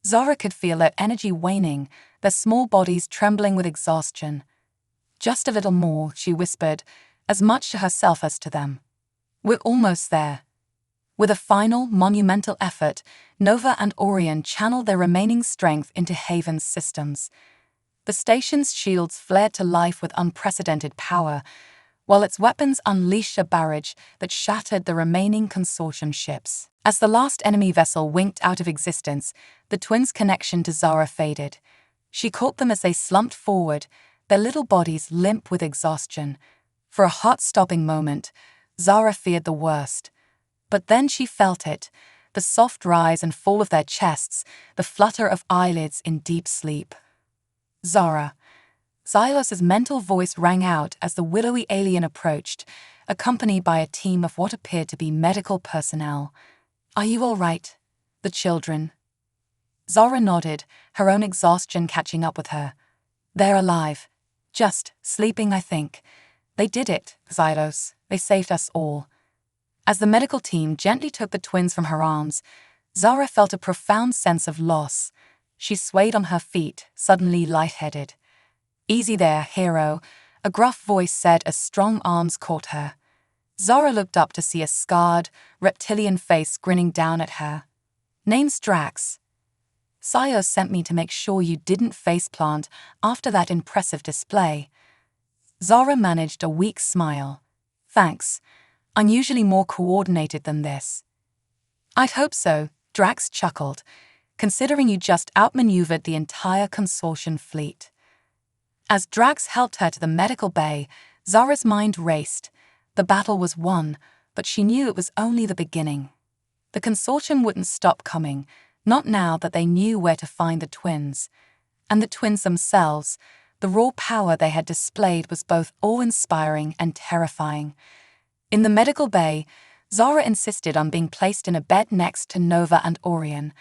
Zara could feel their energy waning, their small bodies trembling with exhaustion. "Just a little more," she whispered, as much to herself as to them. "We're almost there." With a final, monumental effort, Nova and Orion channeled their remaining strength into Haven's systems. The station's shields flared to life with unprecedented power, while its weapons unleashed a barrage that shattered the remaining Consortium ships. As the last enemy vessel winked out of existence, the twins' connection to Zara faded. She caught them as they slumped forward, their little bodies limp with exhaustion. For a heart-stopping moment, Zara feared the worst. But then she felt it, the soft rise and fall of their chests, the flutter of eyelids in deep sleep. "Zara." Xylos's mental voice rang out as the willowy alien approached, accompanied by a team of what appeared to be medical personnel. "Are you all right? The children?" Zara nodded, her own exhaustion catching up with her. "They're alive. Just sleeping, I think. They did it, Xylos. They saved us all." As the medical team gently took the twins from her arms, Zara felt a profound sense of loss. She swayed on her feet, suddenly lightheaded. "Easy there, hero," a gruff voice said as strong arms caught her. Zara looked up to see a scarred, reptilian face grinning down at her. "Name's Drax. Sio sent me to make sure you didn't faceplant after that impressive display." Zara managed a weak smile. Thanks. I'm usually more coordinated than this. I'd hope so, Drax chuckled, considering you just outmaneuvered the entire consortium fleet. As Drax helped her to the medical bay, Zara's mind raced. The battle was won, but she knew it was only the beginning. The consortium wouldn't stop coming, not now that they knew where to find the twins. And the twins themselves, the raw power they had displayed was both awe-inspiring and terrifying. In the medical bay, Zara insisted on being placed in a bed next to Nova and Orion.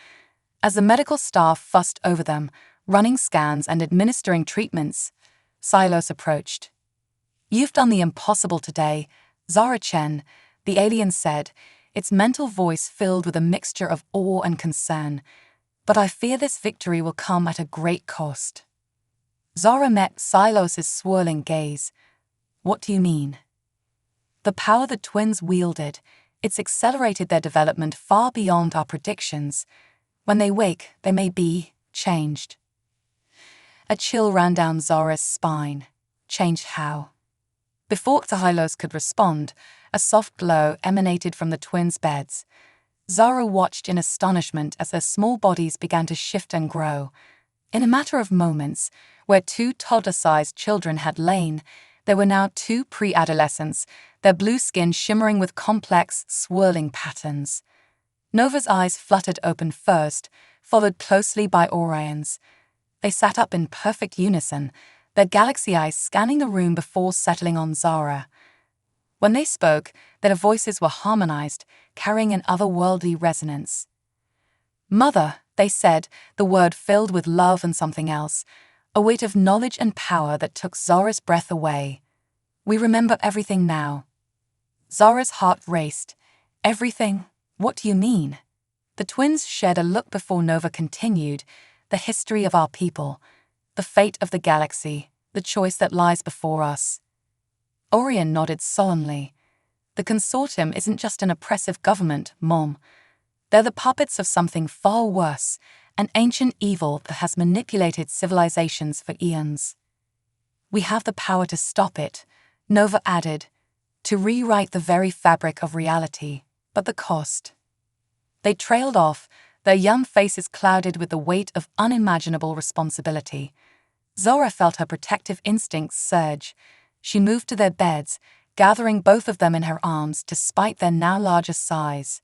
As the medical staff fussed over them, running scans and administering treatments, Silos approached. "You've done the impossible today, Zara Chen," the alien said, its mental voice filled with a mixture of awe and concern. "But I fear this victory will come at a great cost." Zara met Silos' swirling gaze. "What do you mean?" "The power the twins wielded, it's accelerated their development far beyond our predictions. When they wake, they may be changed." A chill ran down Zara's spine. Changed how? Before Silos could respond, a soft glow emanated from the twins' beds. Zara watched in astonishment as their small bodies began to shift and grow. In a matter of moments, where 2 toddler-sized children had lain, there were now 2 pre-adolescents, their blue skin shimmering with complex, swirling patterns. Nova's eyes fluttered open first, followed closely by Orion's. They sat up in perfect unison, their galaxy eyes scanning the room before settling on Zara. When they spoke, their voices were harmonized, carrying an otherworldly resonance. "Mother," they said, the word filled with love and something else, a weight of knowledge and power that took Zara's breath away. "We remember everything now." Zara's heart raced. "Everything? What do you mean?" The twins shared a look before Nova continued. "The history of our people, the fate of the galaxy, the choice that lies before us." Orion nodded solemnly. "The consortium isn't just an oppressive government, Mom. They're the puppets of something far worse, an ancient evil that has manipulated civilizations for eons. We have the power to stop it," Nova added, "to rewrite the very fabric of reality, but the cost." They trailed off, their young faces clouded with the weight of unimaginable responsibility. Zara felt her protective instincts surge. She moved to their beds, gathering both of them in her arms despite their now larger size.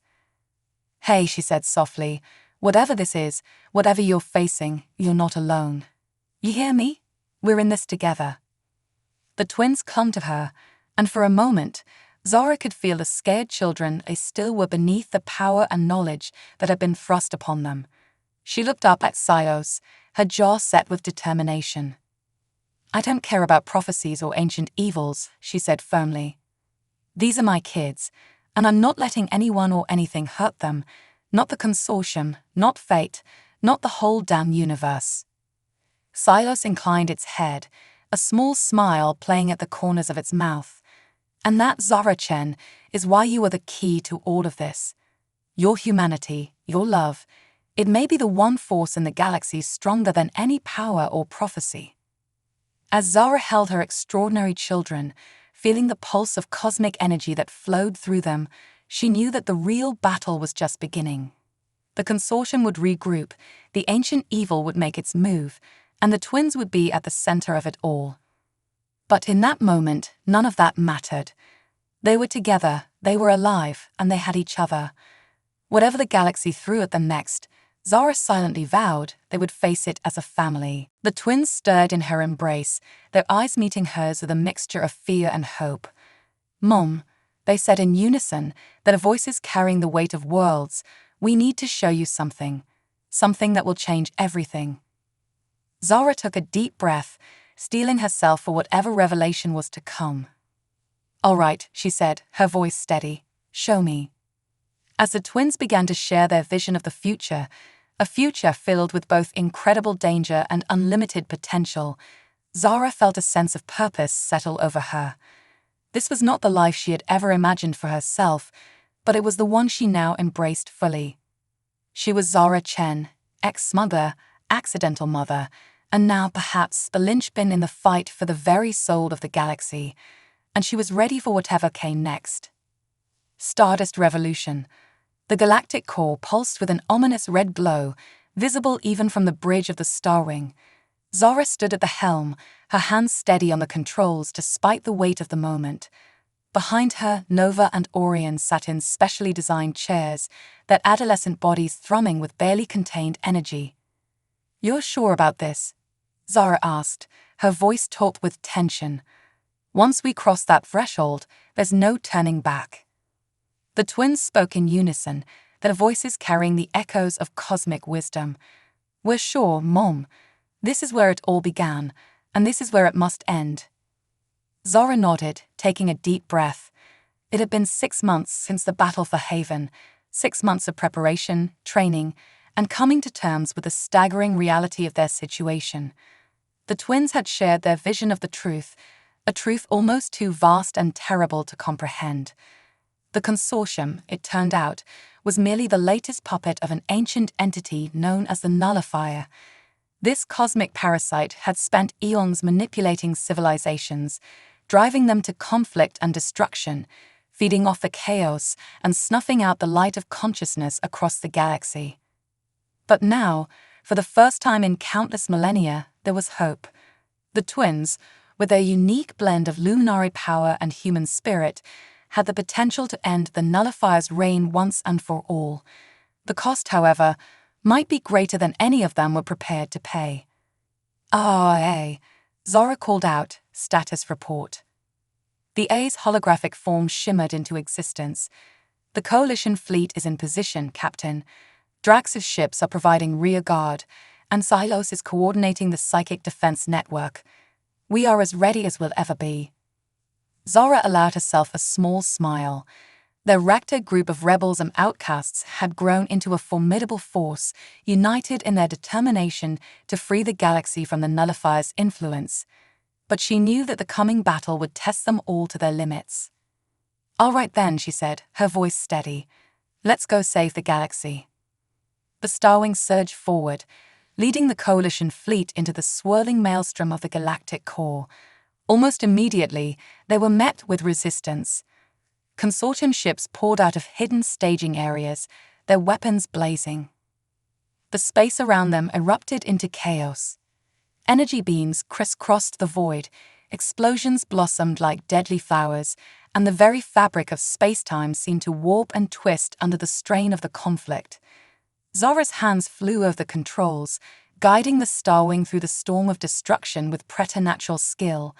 "Hey," she said softly, "whatever this is, whatever you're facing, you're not alone. You hear me? We're in this together." The twins clung to her, and for a moment, Zara could feel the scared children still were beneath the power and knowledge that had been thrust upon them. She looked up at Silos, her jaw set with determination. "I don't care about prophecies or ancient evils," she said firmly. "These are my kids, and I'm not letting anyone or anything hurt them, not the consortium, not fate, not the whole damn universe." Silos inclined its head, a small smile playing at the corners of its mouth. "And that, Zara Chen, is why you are the key to all of this. Your humanity, your love, it may be the one force in the galaxy stronger than any power or prophecy." As Zara held her extraordinary children, feeling the pulse of cosmic energy that flowed through them, she knew that the real battle was just beginning. The consortium would regroup, the ancient evil would make its move, and the twins would be at the center of it all. But in that moment, none of that mattered. They were together, they were alive, and they had each other. Whatever the galaxy threw at them next, Zara silently vowed they would face it as a family. The twins stirred in her embrace, their eyes meeting hers with a mixture of fear and hope. "Mom," they said in unison, their voices carrying the weight of worlds, "we need to show you something. Something that will change everything." Zara took a deep breath, steeling herself for whatever revelation was to come. "All right," she said, her voice steady. "Show me." As the twins began to share their vision of the future, a future filled with both incredible danger and unlimited potential, Zara felt a sense of purpose settle over her. This was not the life she had ever imagined for herself, but it was the one she now embraced fully. She was Zara Chen, ex-mother, accidental mother, and now perhaps the linchpin in the fight for the very soul of the galaxy. and she was ready for whatever came next. Stardust revolution. The galactic core pulsed with an ominous red glow, visible even from the bridge of the Star Wing. Zara stood at the helm, her hands steady on the controls despite the weight of the moment. Behind her, Nova and Orion sat in specially designed chairs, their adolescent bodies thrumming with barely contained energy. "You're sure about this?" Zara asked, her voice taut with tension. "Once we cross that threshold, there's no turning back." The twins spoke in unison, their voices carrying the echoes of cosmic wisdom. "We're sure, Mom. This is where it all began, and this is where it must end." Zara nodded, taking a deep breath. It had been 6 months since the battle for Haven, 6 months of preparation, training, and coming to terms with the staggering reality of their situation. The twins had shared their vision of the truth, a truth almost too vast and terrible to comprehend. The consortium, it turned out, was merely the latest puppet of an ancient entity known as the Nullifier. This cosmic parasite had spent eons manipulating civilizations, driving them to conflict and destruction, feeding off the chaos and snuffing out the light of consciousness across the galaxy. But now, for the first time in countless millennia, there was hope. The twins, with their unique blend of luminary power and human spirit, had the potential to end the Nullifier's reign once and for all. The cost, however, might be greater than any of them were prepared to pay. "Ah, Zara called out, status report. The A's holographic form shimmered into existence. "The Coalition fleet is in position, Captain. Drax's ships are providing rear guard, and Xylos is coordinating the psychic defense network. We are as ready as we'll ever be." Zara allowed herself a small smile. Their Rector group of rebels and outcasts had grown into a formidable force, united in their determination to free the galaxy from the Nullifier's influence. But she knew that the coming battle would test them all to their limits. "All right then," she said, her voice steady. "Let's go save the galaxy." The Starwing surged forward, leading the Coalition fleet into the swirling maelstrom of the galactic core. Almost immediately, they were met with resistance. Consortium ships poured out of hidden staging areas, their weapons blazing. The space around them erupted into chaos. Energy beams crisscrossed the void, explosions blossomed like deadly flowers, and the very fabric of space-time seemed to warp and twist under the strain of the conflict. Zara's hands flew over the controls, guiding the Starwing through the storm of destruction with preternatural skill.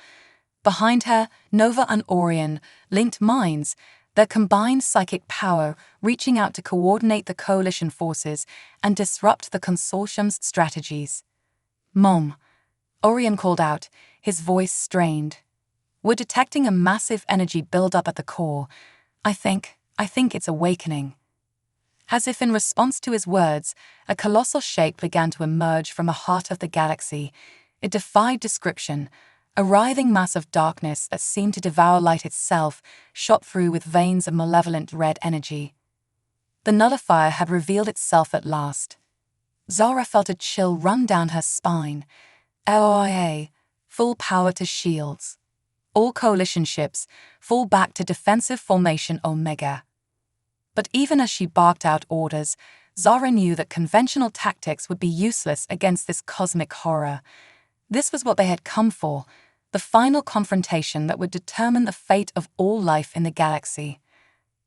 Behind her, Nova and Orion linked minds, their combined psychic power reaching out to coordinate the Coalition forces and disrupt the Consortium's strategies. "Mom," Orion called out, his voice strained. "We're detecting a massive energy build-up at the core. I think it's awakening." As if in response to his words, a colossal shape began to emerge from the heart of the galaxy. It defied description. A writhing mass of darkness that seemed to devour light itself shot through with veins of malevolent red energy. The Nullifier had revealed itself at last. Zara felt a chill run down her spine. LOIA, full power to shields. All Coalition ships, fall back to defensive formation Omega. But even as she barked out orders, Zara knew that conventional tactics would be useless against this cosmic horror. This was what they had come for, the final confrontation that would determine the fate of all life in the galaxy.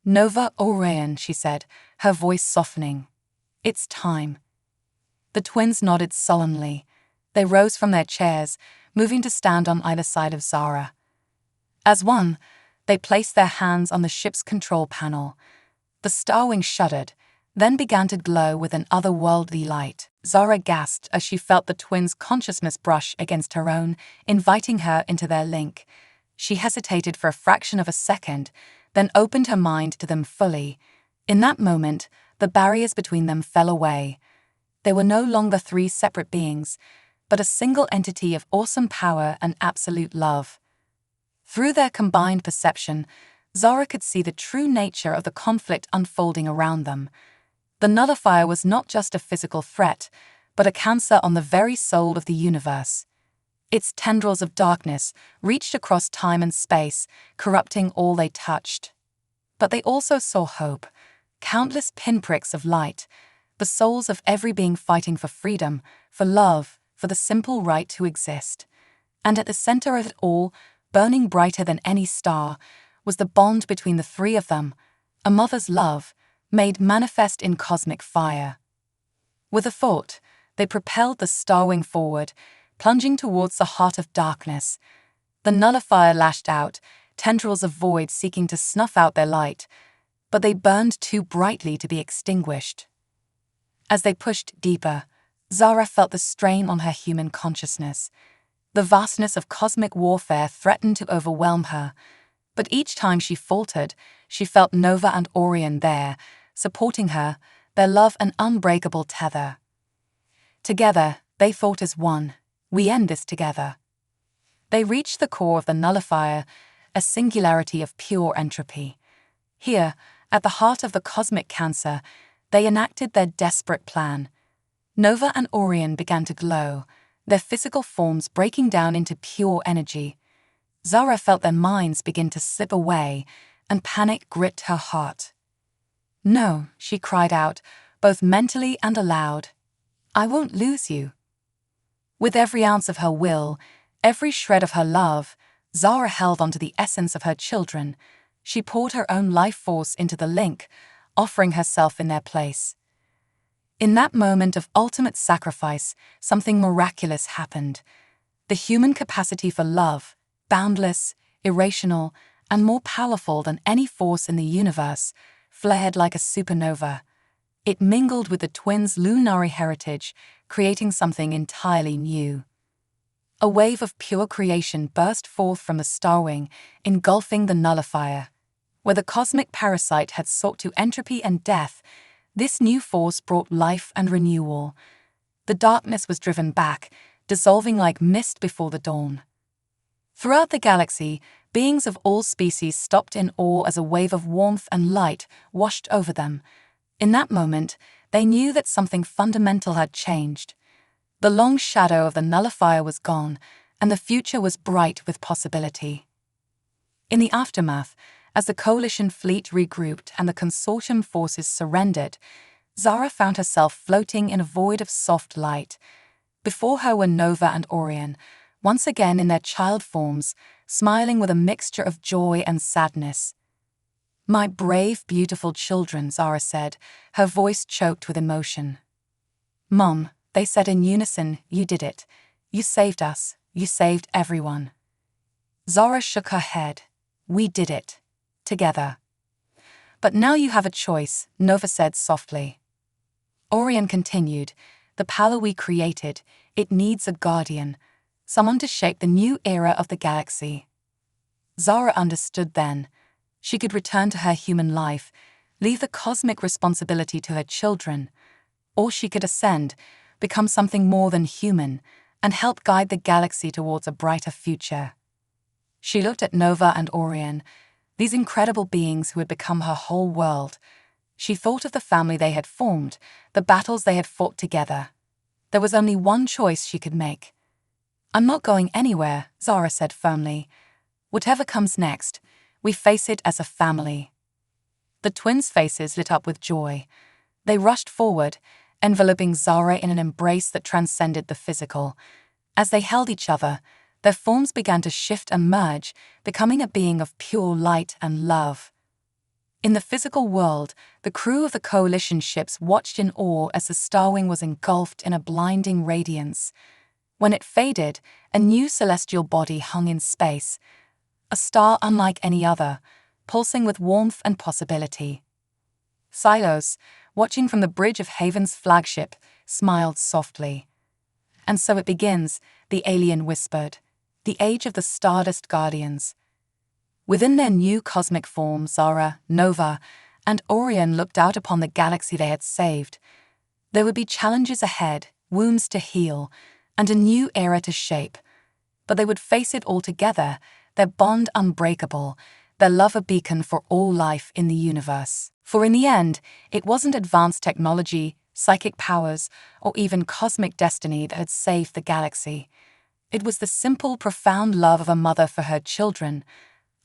"Nova, Orion," she said, her voice softening. "It's time." The twins nodded sullenly. They rose from their chairs, moving to stand on either side of Zara. As one, they placed their hands on the ship's control panel. The Starwing shuddered, then began to glow with an otherworldly light. Zara gasped as she felt the twins' consciousness brush against her own, inviting her into their link. She hesitated for a fraction of a second, then opened her mind to them fully. In that moment, the barriers between them fell away. They were no longer 3 separate beings, but a single entity of awesome power and absolute love. Through their combined perception, Zara could see the true nature of the conflict unfolding around them. The Nullifier was not just a physical threat, but a cancer on the very soul of the universe. Its tendrils of darkness reached across time and space, corrupting all they touched. But they also saw hope, countless pinpricks of light, the souls of every being fighting for freedom, for love, for the simple right to exist. And at the center of it all, burning brighter than any star, was the bond between the three of them, a mother's love, made manifest in cosmic fire. With a thought, they propelled the Starwing forward, plunging towards the heart of darkness. The nullifier lashed out, tendrils of void seeking to snuff out their light, but they burned too brightly to be extinguished. As they pushed deeper, Zara felt the strain on her human consciousness. The vastness of cosmic warfare threatened to overwhelm her, but each time she faltered, she felt Nova and Orion there, supporting her, their love an unbreakable tether. Together, they thought as one, we end this together. They reached the core of the nullifier, a singularity of pure entropy. Here, at the heart of the cosmic cancer, they enacted their desperate plan. Nova and Orion began to glow, their physical forms breaking down into pure energy. Zara felt their minds begin to slip away, and panic gripped her heart. "No," she cried out, both mentally and aloud. "I won't lose you." With every ounce of her will, every shred of her love, Zara held onto the essence of her children. She poured her own life force into the link, offering herself in their place. In that moment of ultimate sacrifice, something miraculous happened. The human capacity for love, boundless, irrational, and more powerful than any force in the universe, flared like a supernova. It mingled with the twins' lunar heritage, creating something entirely new. A wave of pure creation burst forth from the Starwing, engulfing the nullifier. Where the cosmic parasite had sought to entropy and death, this new force brought life and renewal. The darkness was driven back, dissolving like mist before the dawn. Throughout the galaxy, beings of all species stopped in awe as a wave of warmth and light washed over them. In that moment, they knew that something fundamental had changed. The long shadow of the nullifier was gone, and the future was bright with possibility. In the aftermath, as the coalition fleet regrouped and the consortium forces surrendered, Zara found herself floating in a void of soft light. Before her were Nova and Orion, once again in their child forms, smiling with a mixture of joy and sadness. "My brave, beautiful children," Zara said, her voice choked with emotion. "Mom," they said in unison, "you did it. You saved us. You saved everyone." Zara shook her head. "We did it. Together." "But now you have a choice," Nova said softly. Orion continued, "The power we created, it needs a guardian, someone to shape the new era of the galaxy." Zara understood then. She could return to her human life, leave the cosmic responsibility to her children, or she could ascend, become something more than human, and help guide the galaxy towards a brighter future. She looked at Nova and Orion, these incredible beings who had become her whole world. She thought of the family they had formed, the battles they had fought together. There was only one choice she could make. "I'm not going anywhere," Zara said firmly. "Whatever comes next, we face it as a family." The twins' faces lit up with joy. They rushed forward, enveloping Zara in an embrace that transcended the physical. As they held each other, their forms began to shift and merge, becoming a being of pure light and love. In the physical world, the crew of the coalition ships watched in awe as the Starwing was engulfed in a blinding radiance. When it faded, a new celestial body hung in space, a star unlike any other, pulsing with warmth and possibility. Silos, watching from the bridge of Haven's flagship, smiled softly. "And so it begins," the alien whispered, "the age of the Stardust Guardians." Within their new cosmic form, Zara, Nova, and Orion looked out upon the galaxy they had saved. There would be challenges ahead, wounds to heal, and a new era to shape. But they would face it all together, their bond unbreakable, their love a beacon for all life in the universe. For in the end, it wasn't advanced technology, psychic powers, or even cosmic destiny that had saved the galaxy. It was the simple, profound love of a mother for her children,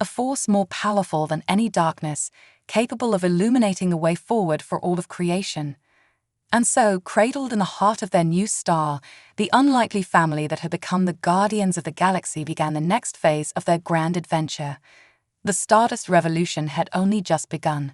a force more powerful than any darkness, capable of illuminating the way forward for all of creation. And so, cradled in the heart of their new star, the unlikely family that had become the guardians of the galaxy began the next phase of their grand adventure. The Stardust Revolution had only just begun.